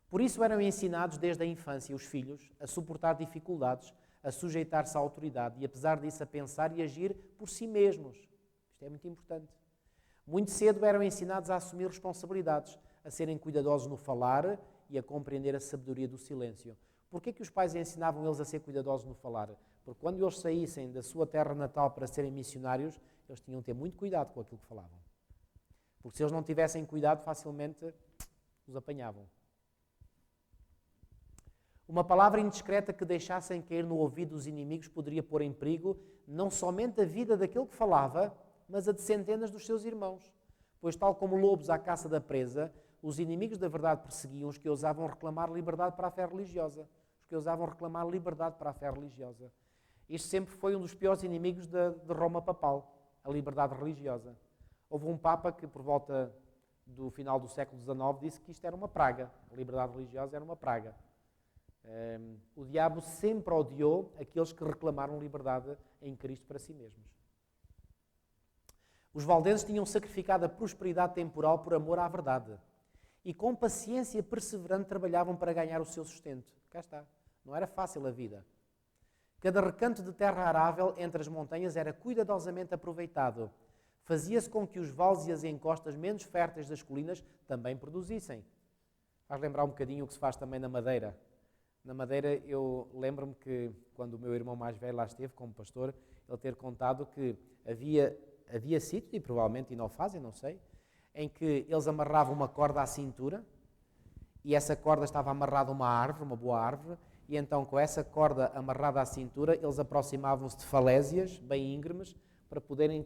Por isso eram ensinados desde a infância os filhos a suportar dificuldades, a sujeitar-se à autoridade e, apesar disso, a pensar e agir por si mesmos. Isto é muito importante. Muito cedo eram ensinados a assumir responsabilidades, a serem cuidadosos no falar e a compreender a sabedoria do silêncio. Porquê que os pais ensinavam eles a ser cuidadosos no falar? Porque quando eles saíssem da sua terra natal para serem missionários, eles tinham que ter muito cuidado com aquilo que falavam. Porque se eles não tivessem cuidado, facilmente os apanhavam. Uma palavra indiscreta que deixassem cair no ouvido dos inimigos poderia pôr em perigo não somente a vida daquele que falava, mas a de centenas dos seus irmãos. Pois, tal como lobos à caça da presa, os inimigos da verdade perseguiam os que ousavam reclamar liberdade para a fé religiosa. Os que ousavam reclamar liberdade para a fé religiosa. Isto sempre foi um dos piores inimigos de Roma papal, a liberdade religiosa. Houve um Papa que, por volta do final do século XIX, disse que isto era uma praga. A liberdade religiosa era uma praga. O diabo sempre odiou aqueles que reclamaram liberdade em Cristo para si mesmos. Os valdenses tinham sacrificado a prosperidade temporal por amor à verdade e com paciência perseverante trabalhavam para ganhar o seu sustento. Cá está. Não era fácil a vida. Cada recanto de terra arável entre as montanhas era cuidadosamente aproveitado. Fazia-se com que os vales e as encostas menos férteis das colinas também produzissem. Faz lembrar um bocadinho o que se faz também na Madeira. Na Madeira, eu lembro-me que, quando o meu irmão mais velho lá esteve, como pastor, ele ter contado que havia sítios, e provavelmente ainda o fazem, não sei, em que eles amarravam uma corda à cintura, e essa corda estava amarrada a uma árvore, uma boa árvore, e então com essa corda amarrada à cintura, eles aproximavam-se de falésias bem íngremes para poderem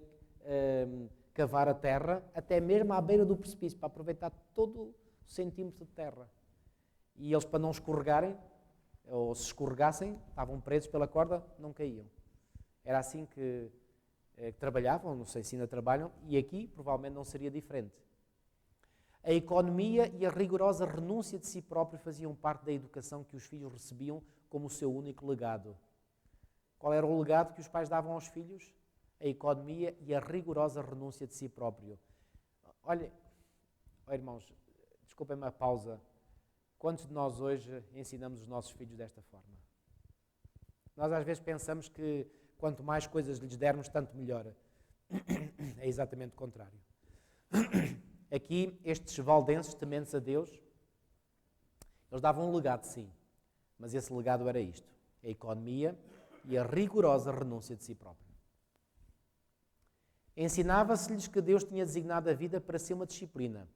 cavar a terra, até mesmo à beira do precipício, para aproveitar todo o centímetro de terra. E eles, para não escorregarem, ou se escorregassem, estavam presos pela corda, não caíam. Era assim que trabalhavam, não sei se ainda trabalham, e aqui provavelmente não seria diferente. A economia e a rigorosa renúncia de si próprio faziam parte da educação que os filhos recebiam como o seu único legado. Qual era o legado que os pais davam aos filhos? A economia e a rigorosa renúncia de si próprio. Olha, irmãos, desculpem-me a pausa. Quantos de nós hoje ensinamos os nossos filhos desta forma? Nós às vezes pensamos que quanto mais coisas lhes dermos, tanto melhor. É exatamente o contrário. Aqui, estes valdenses, tementes a Deus, eles davam um legado, sim, mas esse legado era isto: a economia e a rigorosa renúncia de si próprio. Ensinava-se-lhes que Deus tinha designado a vida para ser uma disciplina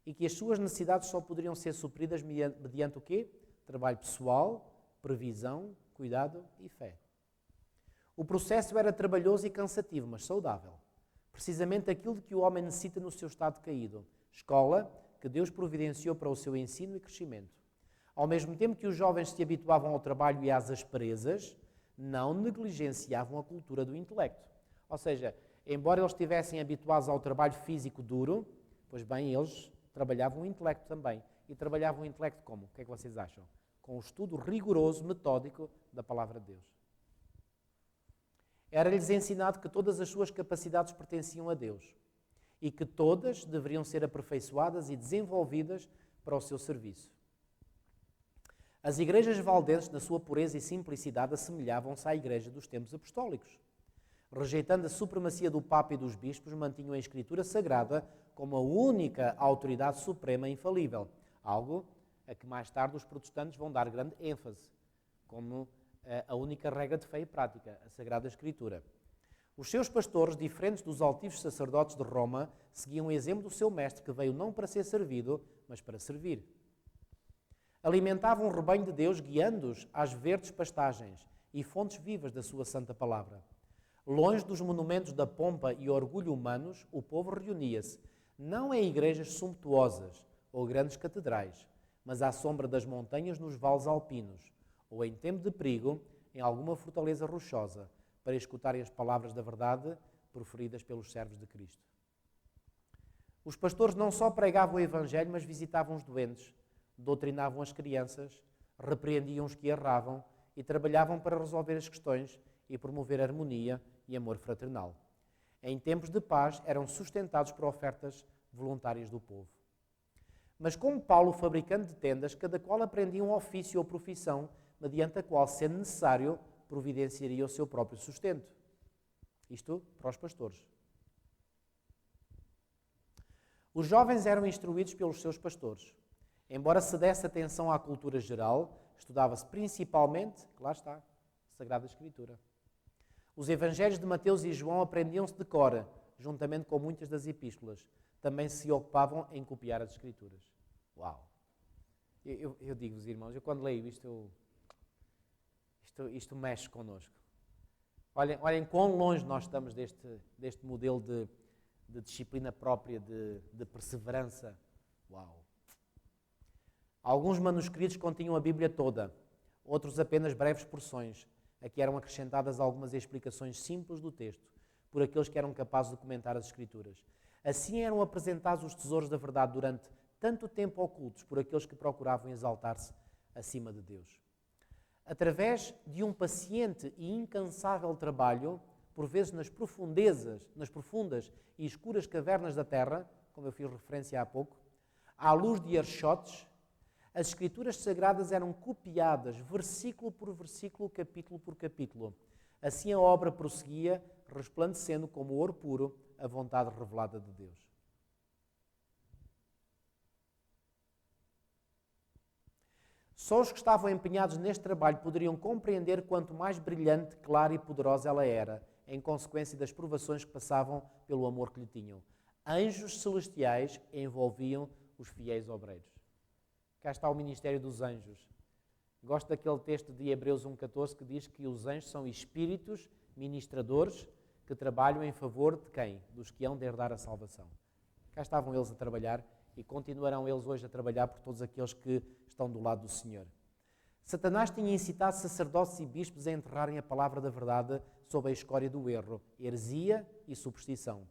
e que as suas necessidades só poderiam ser supridas mediante o quê? Trabalho pessoal, previsão, cuidado e fé. O processo era trabalhoso e cansativo, mas saudável. Precisamente aquilo de que o homem necessita no seu estado caído. Escola que Deus providenciou para o seu ensino e crescimento. Ao mesmo tempo que os jovens se habituavam ao trabalho e às asperezas, não negligenciavam a cultura do intelecto. Ou seja, embora eles estivessem habituados ao trabalho físico duro, pois bem, eles trabalhavam o intelecto também. E trabalhavam o intelecto como? O que é que vocês acham? Com o estudo rigoroso, metódico da Palavra de Deus. Era-lhes ensinado que todas as suas capacidades pertenciam a Deus e que todas deveriam ser aperfeiçoadas e desenvolvidas para o seu serviço. As igrejas valdenses, na sua pureza e simplicidade, assemelhavam-se à igreja dos tempos apostólicos. Rejeitando a supremacia do Papa e dos bispos, mantinham a Escritura Sagrada como a única autoridade suprema e infalível, algo a que mais tarde os protestantes vão dar grande ênfase, como a única regra de fé e prática, a Sagrada Escritura. Os seus pastores, diferentes dos altivos sacerdotes de Roma, seguiam o exemplo do seu mestre, que veio não para ser servido, mas para servir. Alimentavam o rebanho de Deus, guiando-os às verdes pastagens e fontes vivas da sua santa palavra. Longe dos monumentos da pompa e orgulho humanos, o povo reunia-se, não em igrejas sumptuosas ou grandes catedrais, mas à sombra das montanhas nos vales alpinos, ou em tempo de perigo, em alguma fortaleza rochosa, para escutarem as palavras da verdade proferidas pelos servos de Cristo. Os pastores não só pregavam o Evangelho, mas visitavam os doentes, doutrinavam as crianças, repreendiam os que erravam e trabalhavam para resolver as questões e promover harmonia e amor fraternal. Em tempos de paz, eram sustentados por ofertas voluntárias do povo. Mas como Paulo, fabricante de tendas, cada qual aprendia um ofício ou profissão, mediante a qual, sendo necessário, providenciaria o seu próprio sustento. Isto para os pastores. Os jovens eram instruídos pelos seus pastores. Embora se desse atenção à cultura geral, estudava-se principalmente, lá está, a Sagrada Escritura. Os evangelhos de Mateus e João aprendiam-se de cor, juntamente com muitas das epístolas. Também se ocupavam em copiar as Escrituras. Uau! Eu digo-vos, irmãos, eu quando leio isto, isto mexe connosco. Olhem quão longe nós estamos deste modelo de disciplina própria, de perseverança. Uau! Alguns manuscritos continham a Bíblia toda, outros apenas breves porções. Aqui eram acrescentadas algumas explicações simples do texto, por aqueles que eram capazes de comentar as Escrituras. Assim eram apresentados os tesouros da verdade durante tanto tempo ocultos por aqueles que procuravam exaltar-se acima de Deus. Através de um paciente e incansável trabalho, por vezes nas profundas e escuras cavernas da terra, como eu fiz referência há pouco, à luz de archotes, as Escrituras Sagradas eram copiadas, versículo por versículo, capítulo por capítulo. Assim a obra prosseguia, resplandecendo como ouro puro, a vontade revelada de Deus. Só os que estavam empenhados neste trabalho poderiam compreender quanto mais brilhante, clara e poderosa ela era, em consequência das provações que passavam pelo amor que lhe tinham. Anjos celestiais envolviam os fiéis obreiros. Cá está o ministério dos anjos. Gosto daquele texto de Hebreus 1,14 que diz que os anjos são espíritos ministradores que trabalham em favor de quem? Dos que hão de herdar a salvação. Cá estavam eles a trabalhar e continuarão eles hoje a trabalhar por todos aqueles que estão do lado do Senhor. Satanás tinha incitado sacerdotes e bispos a enterrarem a palavra da verdade sob a escória do erro, heresia e superstição.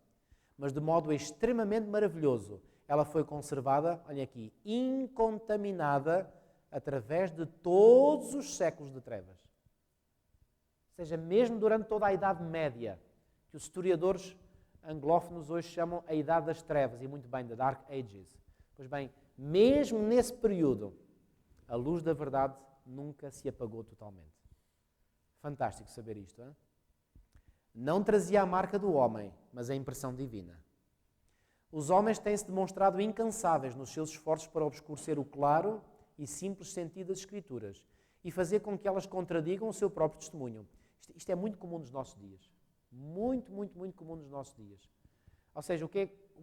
Mas de modo extremamente maravilhoso, ela foi conservada, olha aqui, incontaminada através de todos os séculos de trevas. Ou seja, mesmo durante toda a Idade Média, que os historiadores anglófonos hoje chamam a Idade das Trevas, e muito bem, da Dark Ages. Pois bem, mesmo nesse período, a luz da verdade nunca se apagou totalmente. Fantástico saber isto, hein? Não trazia a marca do homem, mas a impressão divina. Os homens têm-se demonstrado incansáveis nos seus esforços para obscurecer o claro e simples sentido das Escrituras e fazer com que elas contradigam o seu próprio testemunho. Isto é muito comum nos nossos dias. Muito, muito, muito comum nos nossos dias. Ou seja, o que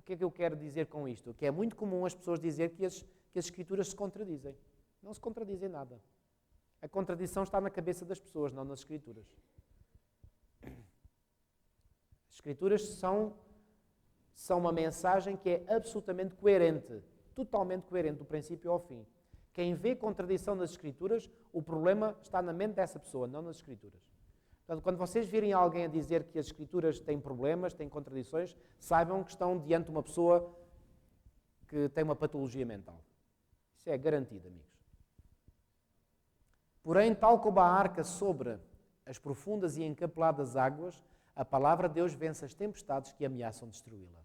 é que eu quero dizer com isto? Que é muito comum as pessoas dizer que as Escrituras se contradizem. Não se contradizem nada. A contradição está na cabeça das pessoas, não nas Escrituras. As Escrituras são uma mensagem que é absolutamente coerente, totalmente coerente, do princípio ao fim. Quem vê contradição nas Escrituras, o problema está na mente dessa pessoa, não nas Escrituras. Portanto, quando vocês virem alguém a dizer que as Escrituras têm problemas, têm contradições, saibam que estão diante de uma pessoa que tem uma patologia mental. Isso é garantido, amigos. Porém, tal como a arca sobre as profundas e encapeladas águas, a palavra de Deus vence as tempestades que ameaçam destruí-la.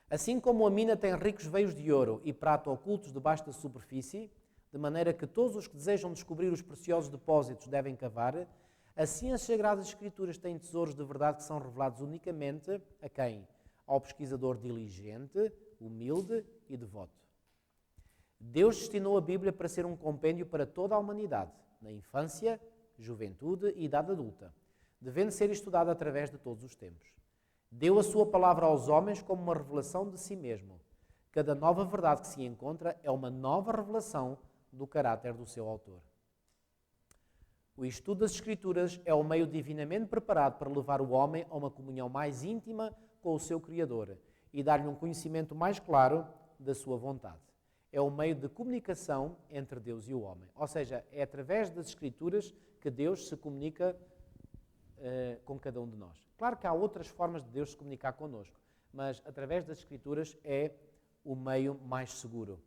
Assim como a mina tem ricos veios de ouro e prata ocultos debaixo da superfície, de maneira que todos os que desejam descobrir os preciosos depósitos devem cavar, assim as Sagradas Escrituras têm tesouros de verdade que são revelados unicamente a quem? Ao pesquisador diligente, humilde e devoto. Deus destinou a Bíblia para ser um compêndio para toda a humanidade, na infância, juventude e idade adulta, devendo ser estudada através de todos os tempos. Deu a sua palavra aos homens como uma revelação de si mesmo. Cada nova verdade que se encontra é uma nova revelação do caráter do seu autor. O estudo das Escrituras é o meio divinamente preparado para levar o homem a uma comunhão mais íntima com o seu Criador e dar-lhe um conhecimento mais claro da sua vontade. É o meio de comunicação entre Deus e o homem. Ou seja, é através das Escrituras que Deus se comunica com cada um de nós. Claro que há outras formas de Deus se comunicar connosco, mas através das Escrituras é o meio mais seguro.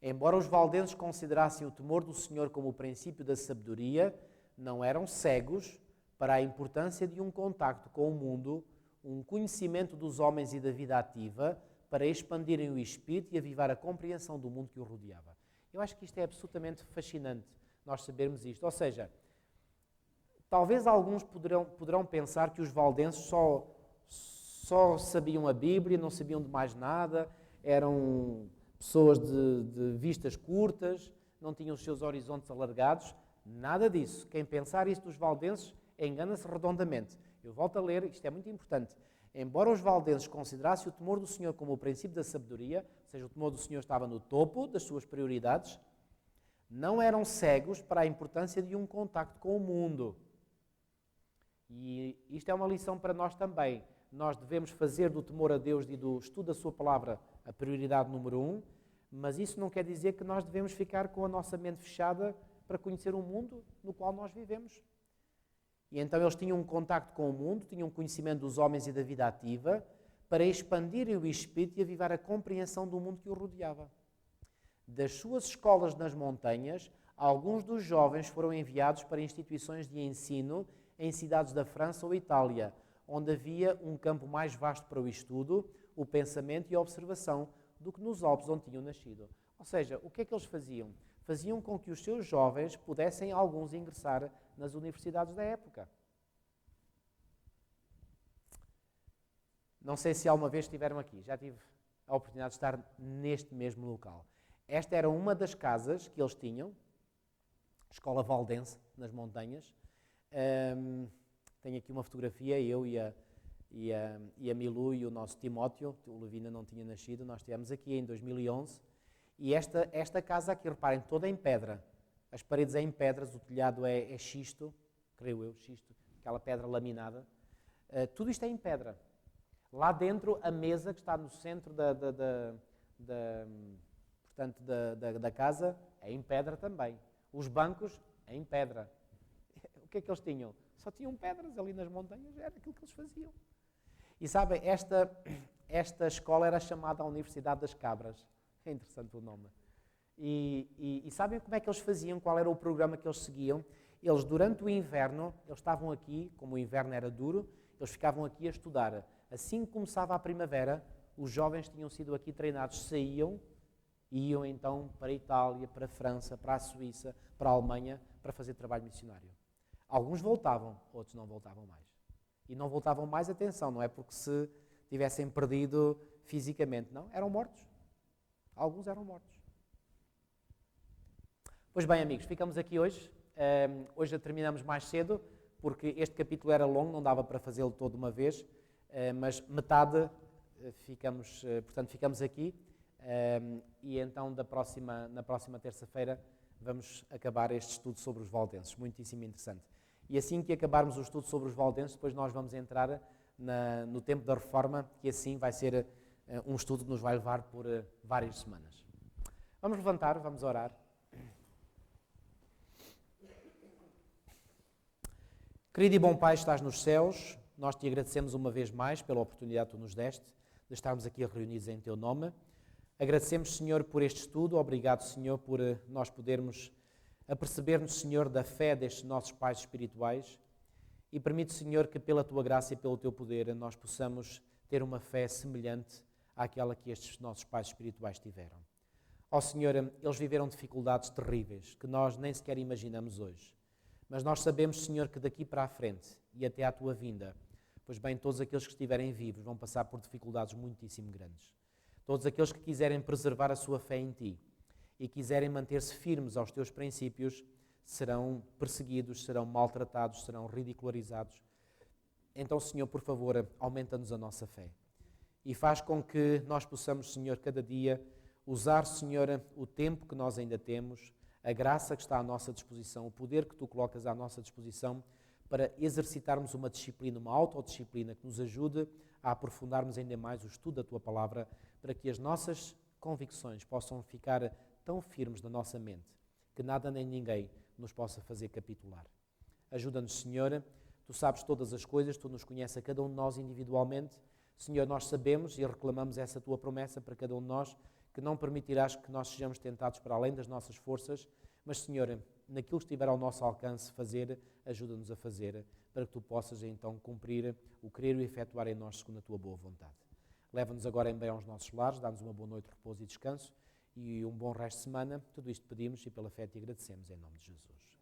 Embora os valdenses considerassem o temor do Senhor como o princípio da sabedoria, não eram cegos para a importância de um contacto com o mundo, um conhecimento dos homens e da vida ativa, para expandirem o espírito e avivar a compreensão do mundo que o rodeava. Eu acho que isto é absolutamente fascinante, nós sabermos isto. Ou seja, talvez alguns poderão pensar que os valdenses só sabiam a Bíblia, não sabiam de mais nada, eram pessoas de vistas curtas, não tinham os seus horizontes alargados. Nada disso. Quem pensar isso dos valdenses engana-se redondamente. Eu volto a ler, isto é muito importante. Embora os valdenses considerassem o temor do Senhor como o princípio da sabedoria, ou seja, o temor do Senhor estava no topo das suas prioridades, não eram cegos para a importância de um contacto com o mundo. E isto é uma lição para nós também. Nós devemos fazer do temor a Deus e do estudo da sua palavra a prioridade número 1, mas isso não quer dizer que nós devemos ficar com a nossa mente fechada para conhecer o mundo no qual nós vivemos. E então eles tinham um contacto com o mundo, tinham um conhecimento dos homens e da vida ativa, para expandirem o espírito e avivar a compreensão do mundo que o rodeava. Das suas escolas nas montanhas, alguns dos jovens foram enviados para instituições de ensino em cidades da França ou Itália, onde havia um campo mais vasto para o estudo, o pensamento e a observação do que nos Alpes onde tinham nascido. Ou seja, o que é que eles faziam? Faziam com que os seus jovens pudessem, alguns, ingressar nas universidades da época. Não sei se alguma vez estiveram aqui, já tive a oportunidade de estar neste mesmo local. Esta era uma das casas que eles tinham, Escola Valdense, nas montanhas. Tenho aqui uma fotografia, eu e a Milu e o nosso Timóteo, o Levina não tinha nascido, nós estivemos aqui em 2011. E esta casa aqui, reparem, toda em pedra. As paredes é em pedras, o telhado é xisto, creio eu, xisto, aquela pedra laminada. Tudo isto é em pedra. Lá dentro, a mesa que está no centro da casa é em pedra também. Os bancos é em pedra. O que é que eles tinham? Só tinham pedras ali nas montanhas, era aquilo que eles faziam. E sabem, esta escola era chamada a Universidade das Cabras. É interessante o nome. E sabem como é que eles faziam? Qual era o programa que eles seguiam? Eles, durante o inverno, eles estavam aqui, como o inverno era duro, eles ficavam aqui a estudar. Assim que começava a primavera, os jovens tinham sido aqui treinados, saíam e iam então para a Itália, para a França, para a Suíça, para a Alemanha, para fazer trabalho missionário. Alguns voltavam, outros não voltavam mais. E não voltavam mais, atenção, não é porque se tivessem perdido fisicamente, não, eram mortos. Alguns eram mortos. Pois bem, amigos, ficamos aqui hoje. Hoje terminamos mais cedo, porque este capítulo era longo, não dava para fazê-lo todo de uma vez, mas metade ficamos aqui. E então, na próxima terça-feira, vamos acabar este estudo sobre os valdenses, muitíssimo interessante. E assim que acabarmos o estudo sobre os valdenses, depois nós vamos entrar no tempo da reforma, que assim vai ser um estudo que nos vai levar por várias semanas. Vamos levantar, vamos orar. Querido e bom Pai, estás nos céus, nós te agradecemos uma vez mais pela oportunidade que tu nos deste de estarmos aqui reunidos em teu nome. Agradecemos, Senhor, por este estudo. Obrigado, Senhor, por nós podermos aperceber-nos, Senhor, da fé destes nossos pais espirituais e permite, Senhor, que pela tua graça e pelo teu poder nós possamos ter uma fé semelhante àquela que estes nossos pais espirituais tiveram. Ó Senhor, eles viveram dificuldades terríveis que nós nem sequer imaginamos hoje. Mas nós sabemos, Senhor, que daqui para a frente e até à tua vinda, pois bem, todos aqueles que estiverem vivos vão passar por dificuldades muitíssimo grandes. Todos aqueles que quiserem preservar a sua fé em Ti e quiserem manter-se firmes aos Teus princípios serão perseguidos, serão maltratados, serão ridicularizados. Então, Senhor, por favor, aumenta-nos a nossa fé e faz com que nós possamos, Senhor, cada dia usar, Senhor, o tempo que nós ainda temos, a graça que está à nossa disposição, o poder que Tu colocas à nossa disposição para exercitarmos uma disciplina, uma autodisciplina que nos ajude a aprofundarmos ainda mais o estudo da Tua Palavra, para que as nossas convicções possam ficar tão firmes na nossa mente que nada nem ninguém nos possa fazer capitular. Ajuda-nos, Senhor, Tu sabes todas as coisas, Tu nos conheces a cada um de nós individualmente. Senhor, nós sabemos e reclamamos essa Tua promessa para cada um de nós, que não permitirás que nós sejamos tentados para além das nossas forças, mas, Senhor, naquilo que estiver ao nosso alcance fazer, ajuda-nos a fazer, para que Tu possas então cumprir o querer e efetuar em nós segundo a Tua boa vontade. Leva-nos agora em bem aos nossos lares, dá-nos uma boa noite de repouso e descanso e um bom resto de semana. Tudo isto pedimos e pela fé te agradecemos em nome de Jesus.